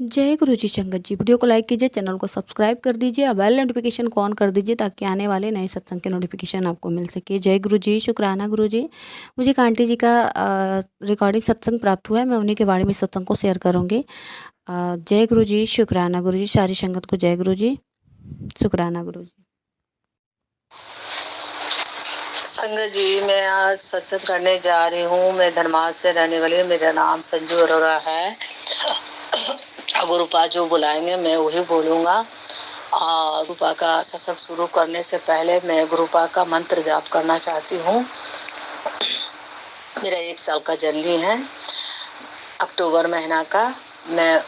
जय गुरु जी संगत जी। वीडियो को लाइक कीजिए, चैनल को सब्सक्राइब कर दीजिए और बेल नोटिफिकेशन को ऑन कर दीजिए ताकि आने वाले नए सत्संग के नोटिफिकेशन आपको मिल सके। जय गुरु जी, शुक्राना गुरु जी। मुझे एक आंटी जी का रिकॉर्डिंग सत्संग प्राप्त हुआ है, मैं उन्हीं के बारे में सत्संग को शेयर करूँगी। जय गुरु जी, शुक्राना गुरु जी। सारी संगत को जय गुरु जी, शुक्राना गुरु जी। संगत जी, मैं आज सत्संग करने जा रही हूँ। मैं धर्माज से रहने वाली हूँ। मेरा नाम संजू अरोड़ा है। गुरुपा जो बुलाएंगे मैं वही बोलूँगा। गुरुपा का सत्संग शुरू करने से पहले मैं गुरुपा का मंत्र जाप करना चाहती हूँ। मेरा 1 साल का जर्नी है, अक्टूबर महीना का। मैं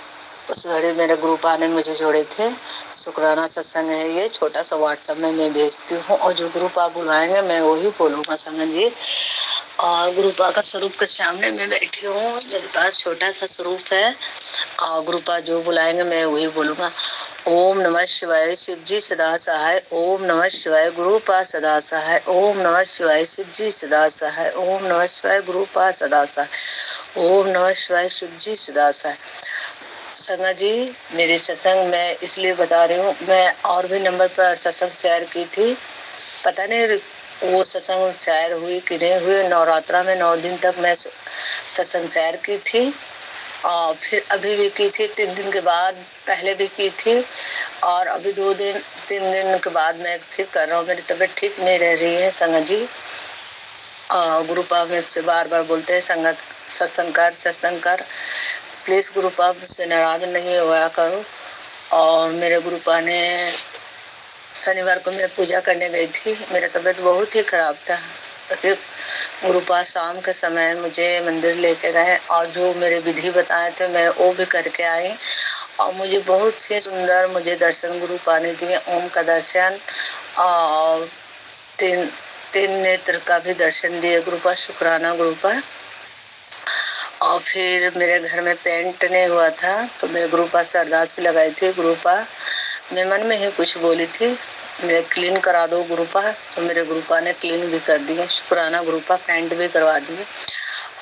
उस घड़ी मेरे गुरुपा ने मुझे जोड़े थे। शुक्राना सत्संग है ये, छोटा सा व्हाट्सएप में मैं भेजती हूँ और जो गुरुपा बुलाएंगे मैं वही बोलूँगा संगत जी। और गुरुपा का स्वरूप के सामने मैं बैठी हूँ, मेरे पास छोटा सा स्वरूप है और गुरुपा जो बुलाएंगे मैं वही बोलूँगा। ओम नमः शिवाय, शिव जी सदा सहाय। ओम नमः शिवाय, गुरुपा सदा सहाय। ओम नमः शिवाय, शिव जी सदा सहाय। ओम नमः शिवाय, गुरुपा सदा सहाय। ओम नमः शिवाय, शिव जी सदा सहाय। संगत जी, मेरे सत्संग मैं इसलिए बता रही हूँ, मैं और भी नंबर पर सत्संग शेयर की थी, पता नहीं वो सत्संग शेयर हुई कि नहीं हुई। नवरात्रा में 9 दिन तक मैं सत्संग शेयर की थी और फिर अभी भी की थी, 3 दिन के बाद पहले भी की थी और अभी 3 दिन के बाद मैं फिर कर रहा हूँ। मेरी तबीयत ठीक नहीं रह रही है संगत जी। गुरुपा मुझसे बार बार बोलते हैं संगत सत्संग कर। प्लीज गुरुपा मुझसे नाराज नहीं हुआ करो। और मेरे गुरुपा ने शनिवार को मैं पूजा करने गई थी, मेरा तबीयत बहुत ही खराब था। गुरुपा शाम के समय मुझे मंदिर लेके गए और जो मेरे विधि बताए थे मैं वो भी करके आई और मुझे बहुत ही सुंदर मुझे दर्शन गुरुपा ने दिए। ओम का दर्शन और तीन नेत्र का भी दर्शन दिए गुरुपा। शुक्राना गुरुपा। और फिर मेरे घर में पेंट नहीं हुआ था तो मैं गुरुपा से अरदास भी लगाई थी। गुरुपा मैं मन में ही कुछ बोली थी, मेरे क्लीन करा दो गुरुपा, तो मेरे गुरुपा ने क्लीन भी कर दिए। शुक्राना गुरुपा, पेंट भी करवा दिए।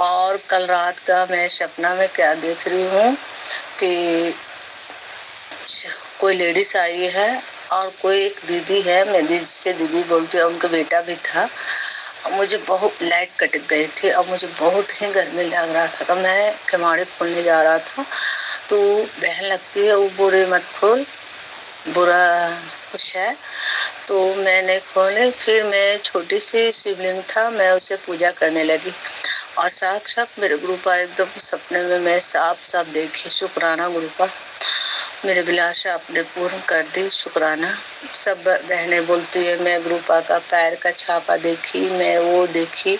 और कल रात का मैं सपना में क्या देख रही हूँ कि कोई लेडीज आई है और कोई एक दीदी है, मैं दीदी बोलती हूँ, उनका बेटा भी था। मुझे बहुत लाइट कट गई थी और मुझे बहुत ही गर्मी लग रहा था, तो मैं किवाड़ी खोलने जा रहा था तो बहन लगती है, वो बुरे मत खोल, बुरा कुछ है, तो मैंने खोले। फिर मैं छोटी सी शिवलिंग था, मैं उसे पूजा करने लगी और साक्षात मेरे गुरुपा एकदम सपने में मैं साफ देखी। शुक्राना गुरुपा, मेरे अभिलाषा आपने पूर्ण कर दी। शुक्राना। सब बहनें बोलती है मैं गुरुपा का पैर का छापा देखी, मैं वो देखी।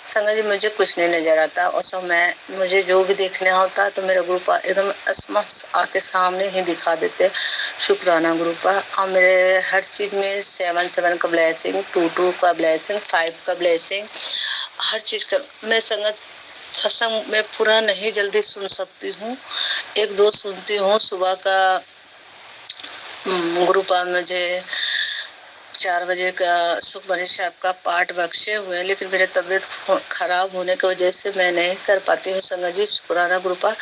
संगत जी, मुझे कुछ नहीं नजर आता और सब मुझे जो भी देखना होता तो मेरा गुरुपा एकदम स्मस आके सामने ही दिखा देते। शुक्राना गुरुपा। और मेरे हर चीज में 7 का ब्लेसिंग, 2 का ब्लेसिंग, 5 का ब्लेसिंग, हर चीज का। मैं संगत सत्संग में पूरा नहीं जल्दी सुन सकती हूँ, 1-2 सुनती हूँ। सुबह का गुरुपा मुझे 4 बजे का सुखमनी साहब का पाठ बख्शे हुए, लेकिन मेरी तबीयत खराब होने की वजह से मैं नहीं कर पाती हूँ। संगत जी, शुक्राना गुरुपा,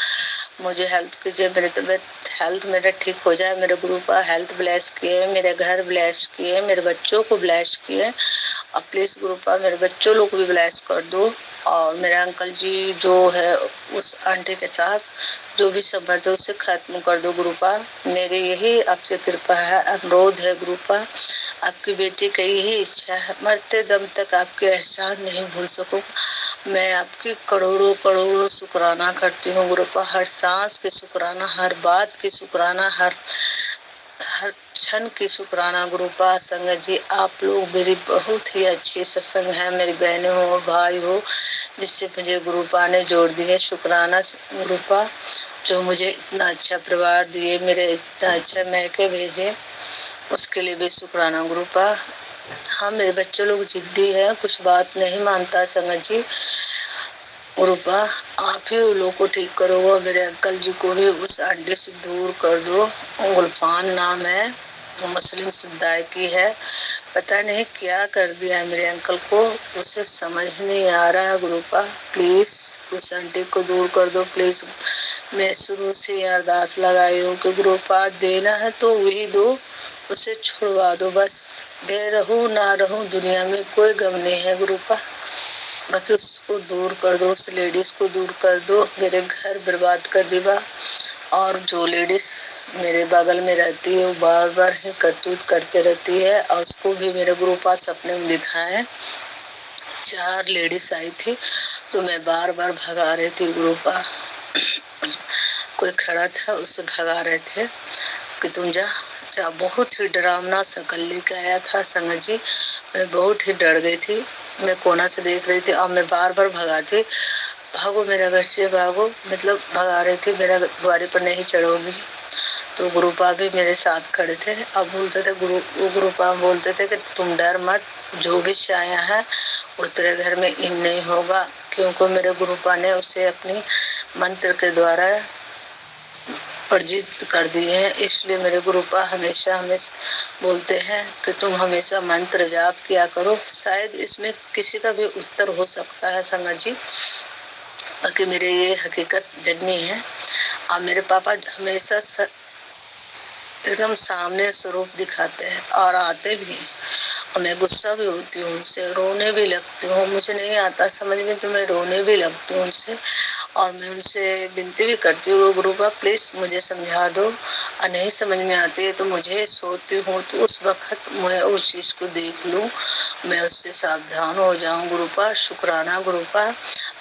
मुझे हेल्प कीजिए, मेरी तबीयत हेल्थ मेरा ठीक हो जाए। मेरे गुरुपा हेल्थ ब्लेस किए, मेरे घर ब्लेस किए, मेरे बच्चों को ब्लेस किए और प्लीज गुरुपा मेरे बच्चों लोग को भी ब्लेस कर दो। और मेरे अंकल जी जो है उस आंटी के साथ जो भी संबंध है उसे खत्म कर दो गुरुपा। मेरी यही आपसे कृपा है, अनुरोध है गुरुपा। आपकी बेटी की यही इच्छा है, मरते दम तक आपके एहसान नहीं भूल सकूं। मैं आपकी करोड़ों करोड़ों शुक्राना करती हूँ गुरुपा, हर सांस के शुक्राना, हर बात की शुक्राना, हर क्षण की शुक्राना गुरुपा। संगत जी, आप लोग मेरी बहुत ही अच्छी सत्संग है, मेरी बहनें हो भाई हो जिससे मुझे गुरुपा ने जोड़ दिए। शुक्राना गुरुपा, जो मुझे इतना अच्छा परिवार दिए, मेरे इतना अच्छा मैके भेजे, उसके लिए भी शुक्राना गुरुपा। हाँ, मेरे बच्चे लोग जिद्दी है, कुछ बात नहीं मानता संगत जी। गुरुपा, आप ही उन लोगों को ठीक करो, मेरे अंकल जी को भी उस अड्डे से दूर कर दो। गुलफान नाम है, वो मुस्लिम समुदाय की है। पता नहीं क्या कर दिया है मेरे अंकल को, उसे समझ नहीं आ रहा है। गुरुपा प्लीज उस आंटी को दूर कर दो प्लीज। मैं शुरू से अरदास लगाई हूँ कि गुरुपा देना है तो वही दो, उसे छुड़वा दो बस। मैं रहूं ना रहूं दुनिया में कोई गम नहीं है गुरुपा, बाकी उसको दूर कर दो, उस लेडीज को दूर कर दो। मेरे घर बर्बाद कर दी बा। और जो लेडीज मेरे बगल में रहती है वो बार बार ही करतूत करते रहती है, और उसको भी मेरे गुरुपा सपने में दिखा है। 4 लेडीज आई थी तो मैं बार बार भगा रही थी गुरुपा। कोई खड़ा था उसे भगा रहे थे कि तुम जा जा। बहुत ही डरावना शकल लेके आया था संगत जी, मैं बहुत ही डर गई थी। मैं कोना से देख रही थी और मैं बार बार भगाती, भागो मेरा घर से भागो, मतलब भगा रही थी, मेरा द्वारे पर नहीं चढ़ोगी। तो गुरुपा भी मेरे साथ खड़े थे। अब बोलते थे गुरुपा बोलते थे कि तुम डर मत, जो भी छाया है वो तेरे घर में इन नहीं होगा, क्योंकि मेरे गुरुपा ने उसे अपनी मंत्र के द्वारा अर्जित कर दिए हैं। इसलिए मेरे गुरुपा हमेशा हमें बोलते हैं कि तुम हमेशा मंत्र जाप किया करो। शायद इसमें किसी का भी उत्तर हो सकता है संगत जी, बाकी मेरे ये हकीकत जननी है। और मेरे पापा हमेशा एकदम सामने स्वरूप दिखाते हैं और आते भी हैं, और मैं गुस्सा भी होती हूँ उनसे, रोने भी लगती हूँ। मुझे नहीं आता समझ में तो मैं रोने भी लगती हूँ उनसे, और मैं उनसे विनती भी करती हूँ गुरुपा प्लीज मुझे समझा दो, और नहीं समझ में आती है तो मुझे सोती हूँ तो उस वक्त मैं उस चीज को देख लूँ, मैं उससे सावधान हो जाऊँ गुरुपा। शुक्राना गुरुपा।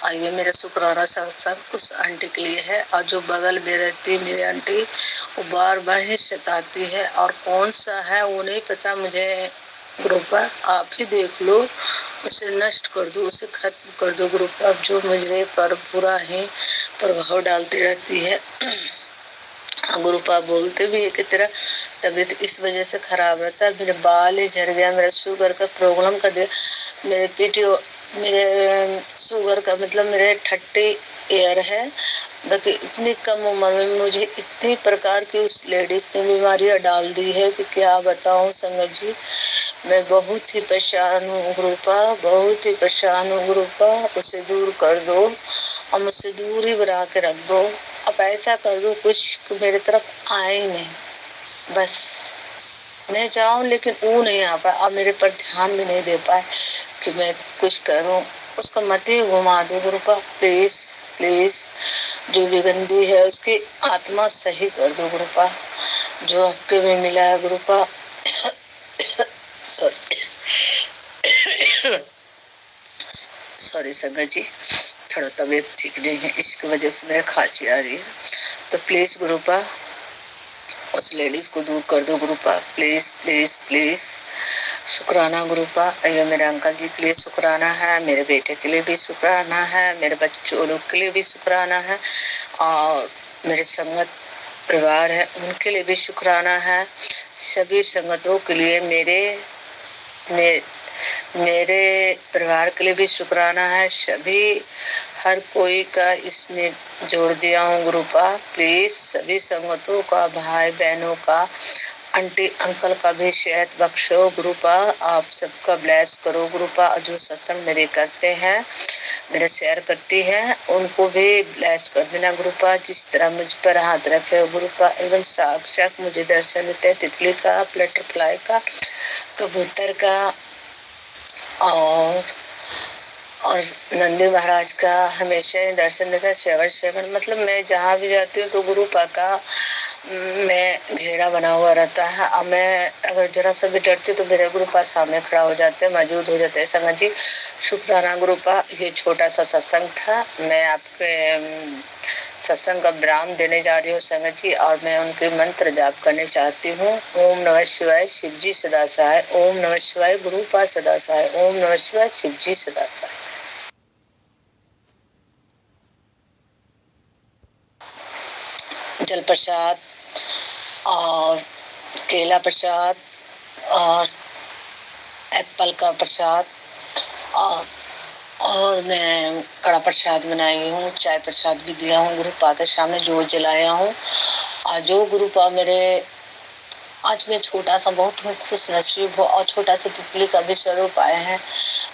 और ये मेरा शुक्राना सत्संग उस आंटी के लिए है, और जो बगल में रहती मेरी आंटी वो बार बार ही सताती है, और कौन सा है वो नहीं पता मुझे गुरुपा, आप ही देख लो, उसे नष्ट कर दो, उसे खत्म कर दो गुरुपा, जो मुझे पर पूरा ही प्रभाव डालती रहती है। गुरुपा बोलते भी है कि तेरा तबीयत इस वजह से खराब रहता है, मेरे बाल ही झड़ गया, मेरा शुगर का प्रॉब्लम कर दिया, मेरे पीटीओ, मेरे शुगर का मतलब मेरे 30 ईयर है, बाकी इतनी कम उम्र में मुझे इतनी प्रकार की उस लेडीज ने बीमारियां डाल दी है कि क्या बताऊं संगत जी। मैं बहुत ही परेशान हूँ गुरुपा, बहुत ही परेशान हूँ गुरुपा, उसे दूर कर दो और मुझसे दूर ही बना के रख दो। अब ऐसा कर दो कुछ मेरे तरफ आए ही नहीं, बस मैं जाऊं लेकिन वो नहीं आ पाए और मेरे पर ध्यान भी नहीं दे पाए कि मैं कुछ करूं। उसका मत ही घुमा दो गुरुपा प्लीज प्लीज। जो भी गंदी है उसकी आत्मा सही कर दो गुरुपा, जो आपके में मिला है गुरुपा। सॉरी संगत जी, थोड़ा तबीयत ठीक नहीं है, इसकी वजह से मेरे खांसी आ रही है। तो प्लीज गुरुपा उस लेडीज को दूर कर दो गुरुपा प्लीज प्लीज प्लीज। शुक्राना गुरुपा। ये मेरे अंकल जी के लिए शुक्राना है, मेरे बेटे के लिए भी शुक्राना है, मेरे बच्चों लोग के लिए भी शुक्राना है, और मेरे संगत परिवार है उनके लिए भी शुक्राना है। सभी संगतों के लिए मेरे परिवार के लिए भी शुक्राना है। सभी हर कोई का इसमें जोड़ दिया हूँ गुरुपा प्लीज। सभी संगतों का, भाई बहनों का, आंटी अंकल का भी सेहत बख्शो गुरुपा, आप सबका ब्लेस करो गुरुपा। जो सत्संग मेरे करते हैं, मेरे शेयर करती है, उनको भी ब्लेस कर देना गुरुपा। जिस तरह मुझ पर हाथ रखे गुरुपा, एवं साक्षात मुझे दर्शन देते हैं तितली का, बटरफ्लाई का, कबूतर का, और नंदी महाराज का हमेशा ही दर्शन देता है। सेवन मतलब मैं जहाँ भी जाती हूँ तो गुरुपा का मैं घेरा बना हुआ रहता है, और मैं अगर जरा सा भी डरती तो मेरे गुरुपा सामने खड़ा हो जाते हैं, मौजूद हो जाते हैं संगत जी। शुक्राना गुरुपा। ये छोटा सा सत्संग था, मैं आपके सत्संग का विराम देने जा रही हूँ संगत जी, और मैं उनके मंत्र जाप करने चाहती हूँ। ओम नमः शिवाय, शिव जी सदा सहाय। ओम नमः शिवाय, गुरुपा सदा सहाय। ओम नमः शिवाय, शिव जी सदा सहाय। जल प्रसाद और केला प्रसाद और एप्पल का प्रसाद, और मैं कड़ा प्रसाद बनाई हूँ, चाय प्रसाद भी दिया हूँ गुरुपा के सामने, जो जलाया हूँ। और जो गुरुपा मेरे आज मैं छोटा सा बहुत हूँ खुश नसीब हूँ और छोटा सा तितली का भी स्वरूप आए हैं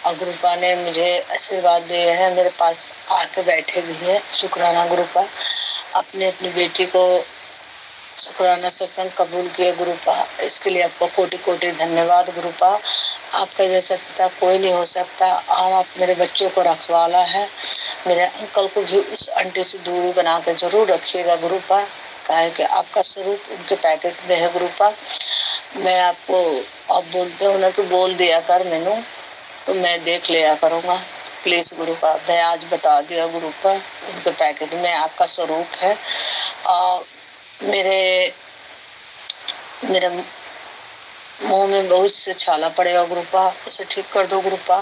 और गुरुपा ने मुझे आशीर्वाद दिए हैं, मेरे पास आके बैठे भी है। शुक्राना गुरुपा, अपने अपनी बेटी को शुक्राना सत्संग कबूल किए गुरुपा, इसके लिए आपको कोटि कोटि धन्यवाद गुरुपा। आपका जैसा पिता कोई नहीं हो सकता और आप मेरे बच्चों को रखवाला है। मेरे अंकल को भी उस आंटी से दूरी बना के जरूर रखिएगा गुरुपा, काहे कि आपका स्वरूप उनके पैकेट में है गुरुपा। मैं आपको आप बोलते हो ना कि बोल दिया कर मैनू, तो मैं देख लिया करूँगा प्लीज गुरुपा। मैं आज बता दिया गुरुपा, उनके पैकेट में आपका स्वरूप है और मेरे मुंह में बहुत से छाला पड़ेगा गुरुपा, उसे ठीक कर दो गुरुपा।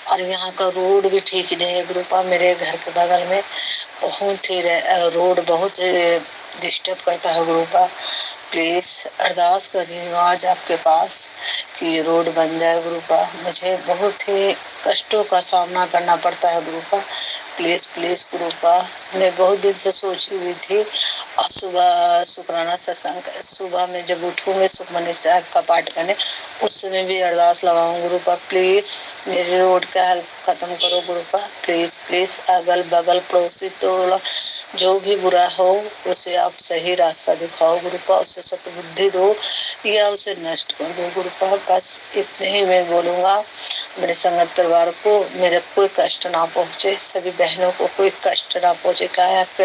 और यहाँ का रोड भी ठीक नहीं है गुरुपा, मेरे घर के बगल में बहुत ही रोड बहुत डिस्टर्ब करता है गुरुपा। प्लीज अरदास कर रही हूँ आज आपके पास कि ये रोड बन जाए गुरुपा। मुझे बहुत ही कष्टों का सामना करना पड़ता है गुरुपा, प्लीज प्लीज गुरुपा। मैं बहुत दिन से सोची हुई थी और सुबह शुक्राना सत्संग सुबह में जब उठूंगे सुखमनी साहब का पाठ करने, उस समय भी अरदास लगाऊं गुरुपा। प्लीज मेरे रोड का हेल्प खत्म करो गुरुपा, प्लीज प्लीज। अगल बगल पड़ोसी तो जो भी बुरा हो उसे आप सही रास्ता दिखाओ गुरुपा, उसे सतबुद्धि दो या उसे नष्ट कर दो गुरुपा। बस इतने ही मैं बोलूंगा। मेरे संगत परिवार को मेरे कोई कष्ट ना पहुंचे, सभी बहनों को कोई कष्ट ना पहुंचे। क्या है आपके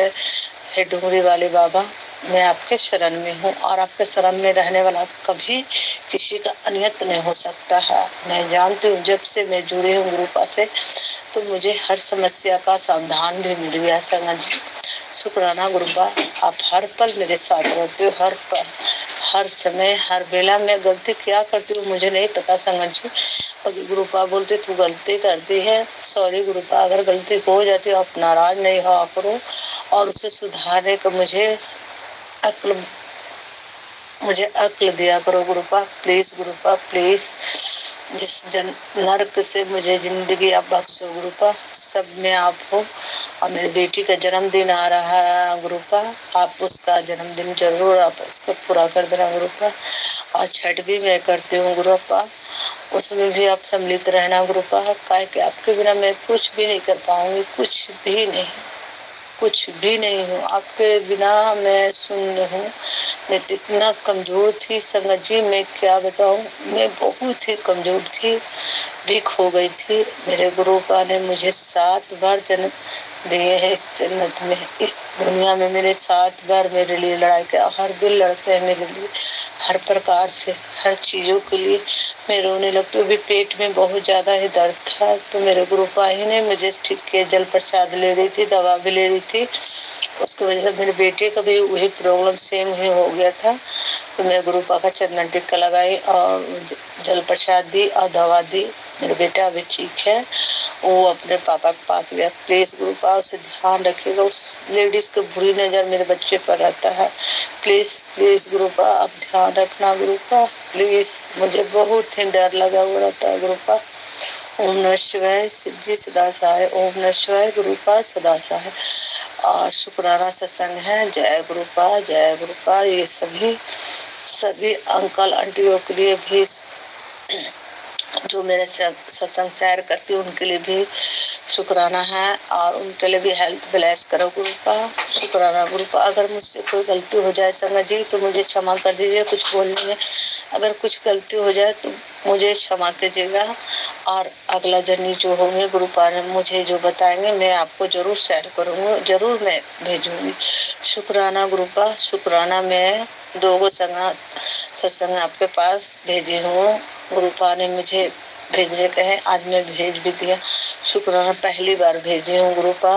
हे डूंगरी वाले बाबा, मैं आपके शरण में हूँ और आपके शरण में रहने वाला कभी किसी का अनियत नहीं हो सकता है। मैं जानती हूँ जब से मैं जुड़ी हूँ गुरुपा से तो मुझे हर समस्या का समाधान भी मिल गया। संगत जी शुक्राना गुरुपा, आप हर पल मेरे साथ रहते हो, हर पल हर समय हर बेला। मैं गलती क्या करती हूँ मुझे नहीं पता संगत जी, और गुरुपा बोलते तू गलती करती है। सॉरी गुरुपा, अगर गलती हो जाती है आप नाराज नहीं हुआ करो और उसे सुधारने का मुझे अक्ल दिया करो गुरुपा, प्लीज गुरुपा प्लीज। जिस नर्क से मुझे जिंदगी आप बख्शो गुरुपा, सब में आप हो। और मेरी बेटी का जन्मदिन आ रहा है गुरुपा, आप उसका जन्मदिन जरूर आप उसको पूरा कर देना गुरुपा। और छठ भी मैं करती हूँ गुरुपा, उसमें भी आप सम्मिलित रहना गुरुपा, काहे कि आपके बिना मैं कुछ भी नहीं कर पाऊंगी, कुछ भी नहीं हूँ आपके बिना। मैं शून्य हूँ, मैं इतना कमजोर थी संगत जी, मैं क्या बताऊँ, मैं बहुत ही कमजोर थी, वीक हो गई थी। मेरे गुरुपा ने मुझे 7 बार जन्म दिए हैं इस जन्नत में, इस दुनिया में मेरे 7 बार मेरे लिए लड़ाई किया। हर दिन लड़ते हैं मेरे लिए, हर प्रकार से हर चीजों के लिए। मैं रोने लगती हूँ, भी पेट में बहुत ज्यादा ही दर्द था तो मेरे गुरुपा ही ने मुझे ठीक किया। जल प्रसाद ले रही थी, दवा भी ले रही थी, उसकी वजह से मेरे बेटे का भी वही प्रॉब्लम सेम ही हो गया था। तो मैं गुरुपा का चंदन टिक्का लगाई और जल प्रसाद दी और दवा दी। मेरा बेटा अभी ठीक है, वो अपने पापा के पास गया। प्लीज गुरुपा उसे ध्यान रखिएगा, उस लेडीज की बुरी नजर मेरे बच्चे पर रहता है। प्लीज प्लीज गुरुपा आप ध्यान रखना गुरुपा, प्लीज। मुझे बहुत ही डर लगा हुआ रहता है गुरुपा। ओम नमः शिवाय, शिव जी सदा सहाय। ओम नमः शिवाय, गुरुपा सदा सहाय। और शुक्राना सत्संग है, जय गुरुपा। ये सभी अंकल आंटियों के लिए भी जो मेरे सत्संग शेयर करती हूँ उनके लिए भी शुक्राना है और उनके लिए भी हेल्थ ब्लेस करो गुरुपा। शुक्राना गुरुपा। अगर मुझसे कोई गलती हो जाए संगत जी तो मुझे क्षमा कर दीजिए, कुछ बोलने में अगर कुछ गलती हो जाए तो मुझे क्षमा कीजिएगा। और अगला जर्नी जो होंगे गुरुपा ने मुझे जो बताएंगे मैं आपको जरूर शेयर करूँगी, जरूर मैं भेजूंगी। शुक्राना गुरुपा, शुक्राना। मैं 2 सत्संग आपके पास भेजी हूँ, गुरुपा ने मुझे भेजने कहे, आज मैं भेज भी दिया। शुक्राना, पहली बार भेजी हूँ गुरुपा,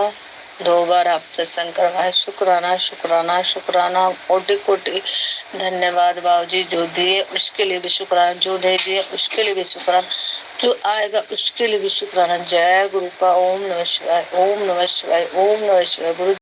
2 बार आप सत्संग करवाए। शुक्राना शुक्राना शुक्राना, कोटि कोटि धन्यवाद बाबूजी। जो दिए उसके लिए भी शुक्राना, जो नहीं दिए उसके लिए भी शुक्राना, जो आएगा उसके लिए भी शुक्राना। जय गुरुपा। ओम नमः शिवाय, ओम नमः शिवाय, ओम नमः शिवाय। गुरु